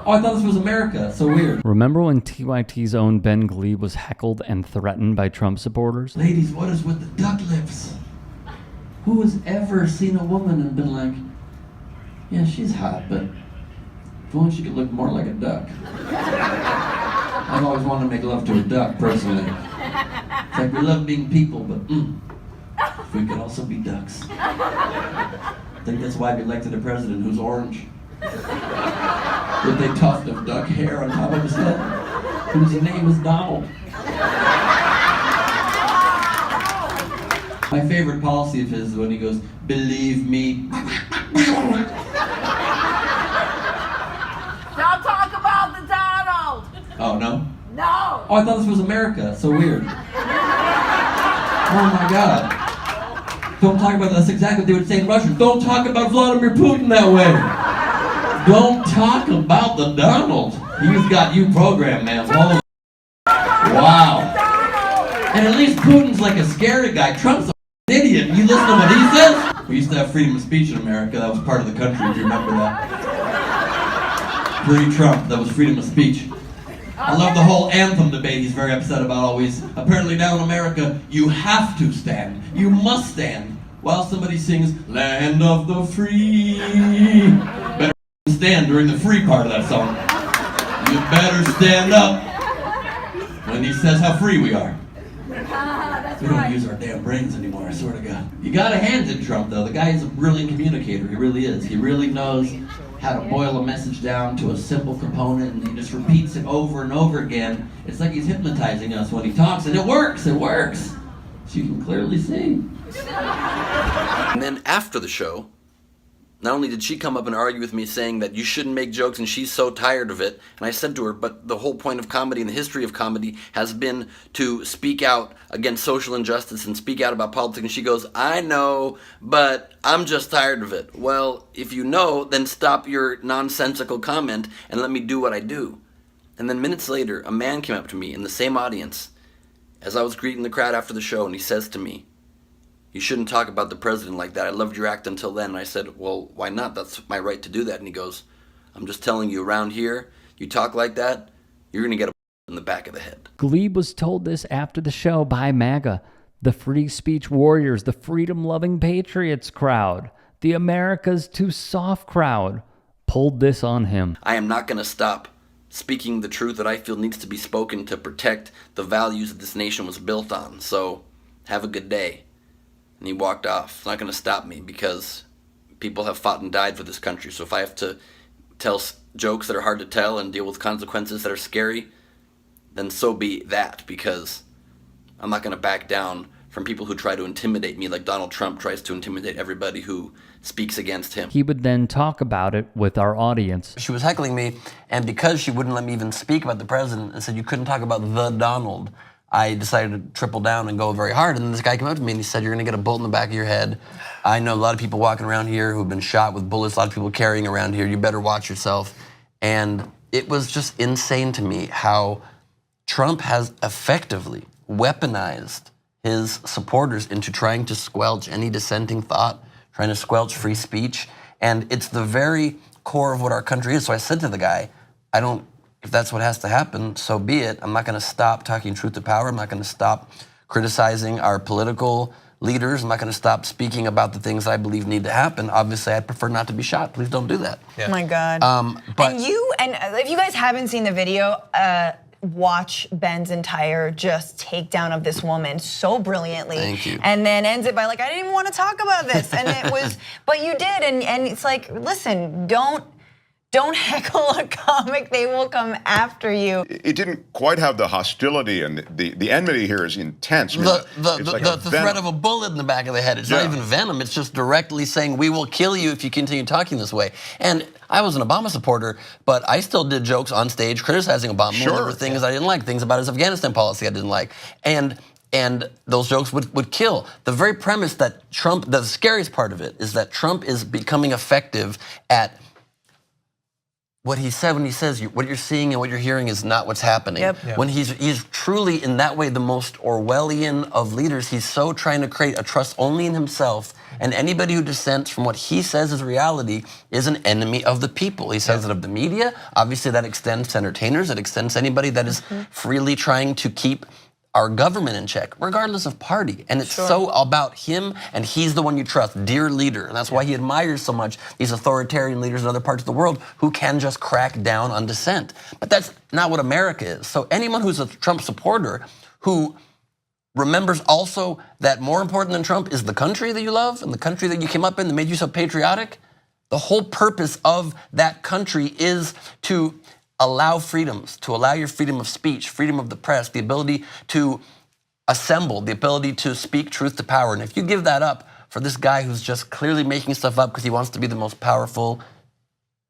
Oh, I thought this was America. So weird. Remember when TYT's own Ben Glebe was heckled and threatened by Trump supporters? Ladies, what is with the duck lips? Who has ever seen a woman and been like, yeah, she's hot, but if only she could look more like a duck. I've always wanted to make love to a duck, personally. It's like we love being people, but if we could also be ducks. I think that's why we elected a president who's orange. With a tuft of duck hair on top of his head, whose name is Donald. My favorite policy of his is when he goes, believe me. Don't talk about the Donald! Oh, no? No! Oh, I thought this was America. So weird. Oh my God. Don't talk about that. That's exactly what they would say in Russian. Don't talk about Vladimir Putin that way. Don't talk about the Donald. He's got you programmed, man. Holy wow. And at least Putin's like a scary guy. Trump's an idiot. You listen to what he says? We used to have freedom of speech in America. That was part of the country, if you remember that. Pre-Trump, that was freedom of speech. I love the whole anthem debate he's very upset about always. Apparently now in America, you have to stand. You must stand. While somebody sings, Land of the Free. Better stand during the free part of that song. You better stand up when he says how free we are. We don't use our damn brains anymore, I swear to God. You gotta hand it to Trump, though. The guy is a brilliant communicator. He really is. He really knows how to boil a message down to a simple component, and he just repeats it over and over again. It's like he's hypnotizing us when he talks, and it works. It works. So you can clearly see. And then after the show, not only did she come up and argue with me saying that you shouldn't make jokes and she's so tired of it, and I said to her, but the whole point of comedy and the history of comedy has been to speak out against social injustice and speak out about politics, and she goes, I know, but I'm just tired of it. Well, if you know, then stop your nonsensical comment and let me do what I do. And then minutes later, a man came up to me in the same audience as I was greeting the crowd after the show, and he says to me, you shouldn't talk about the president like that. I loved your act until then. And I said, well, why not? That's my right to do that. And he goes, I'm just telling you, around here, you talk like that, you're going to get a in the back of the head. Glebe was told this after the show by MAGA, the free speech warriors, the freedom-loving patriots crowd, the America's too soft crowd, pulled this on him. I am not going to stop speaking the truth that I feel needs to be spoken to protect the values that this nation was built on. So, have a good day. And he walked off. It's not going to stop me because people have fought and died for this country. So if I have to tell jokes that are hard to tell and deal with consequences that are scary, then so be that, because I'm not going to back down from people who try to intimidate me like Donald Trump tries to intimidate everybody who speaks against him. He would then talk about it with our audience. She was heckling me, and because she wouldn't let me even speak about the president and said you couldn't talk about the Donald, I decided to triple down and go very hard. And then this guy came up to me and he said, you're going to get a bullet in the back of your head. I know a lot of people walking around here who've been shot with bullets, a lot of people carrying around here. You better watch yourself. And it was just insane to me how Trump has effectively weaponized his supporters into trying to squelch any dissenting thought, trying to squelch free speech. And it's the very core of what our country is. So I said to the guy, if that's what has to happen, so be it. I'm not going to stop talking truth to power. I'm not going to stop criticizing our political leaders. I'm not going to stop speaking about the things I believe need to happen. Obviously, I'd prefer not to be shot. Please don't do that. Yeah. Oh my God. But and if you guys haven't seen the video, watch Ben's entire just takedown of this woman so brilliantly. Thank you. And then ends it by like, I didn't even want to talk about this. And it was, but you did. And it's like, listen, don't heckle a comic, they will come after you. It didn't quite have the hostility, and the enmity here is intense. The threat of a bullet in the back of the head, it's not even venom, it's just directly saying, we will kill you if you continue talking this way. And I was an Obama supporter, but I still did jokes on stage criticizing Obama. Sure. There were things I didn't like, things about his Afghanistan policy I didn't like. And those jokes would kill. The very premise that Trump, the scariest part of it, is that Trump is becoming effective at what he said when he says what you're seeing and what you're hearing is not what's happening. Yep. When he's truly in that way the most Orwellian of leaders. He's so trying to create a trust only in himself, and anybody who dissents from what he says is reality is an enemy of the people. He says it of the media. Obviously, that extends to entertainers. It extends to anybody that is freely trying to keep our government in check, regardless of party. And it's so about him, and he's the one you trust, dear leader. And that's why he admires so much these authoritarian leaders in other parts of the world who can just crack down on dissent. But that's not what America is. So anyone who's a Trump supporter who remembers also that more important than Trump is the country that you love and the country that you came up in that made you so patriotic, the whole purpose of that country is to allow freedoms, to allow your freedom of speech, freedom of the press, the ability to assemble, the ability to speak truth to power. And if you give that up for this guy who's just clearly making stuff up because he wants to be the most powerful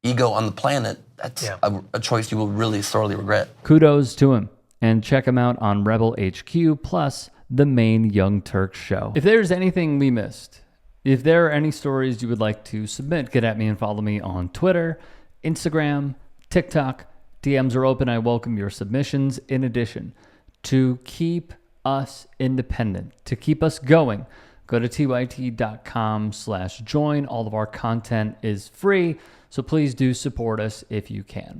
ego on the planet, that's a choice you will really sorely regret. Kudos to him. And check him out on Rebel HQ plus the main Young Turks show. If there's anything we missed, if there are any stories you would like to submit, get at me and follow me on Twitter, Instagram, TikTok. DMs are open. I welcome your submissions. In addition, to keep us independent, to keep us going, go to tyt.com/join. All of our content is free, so please do support us if you can.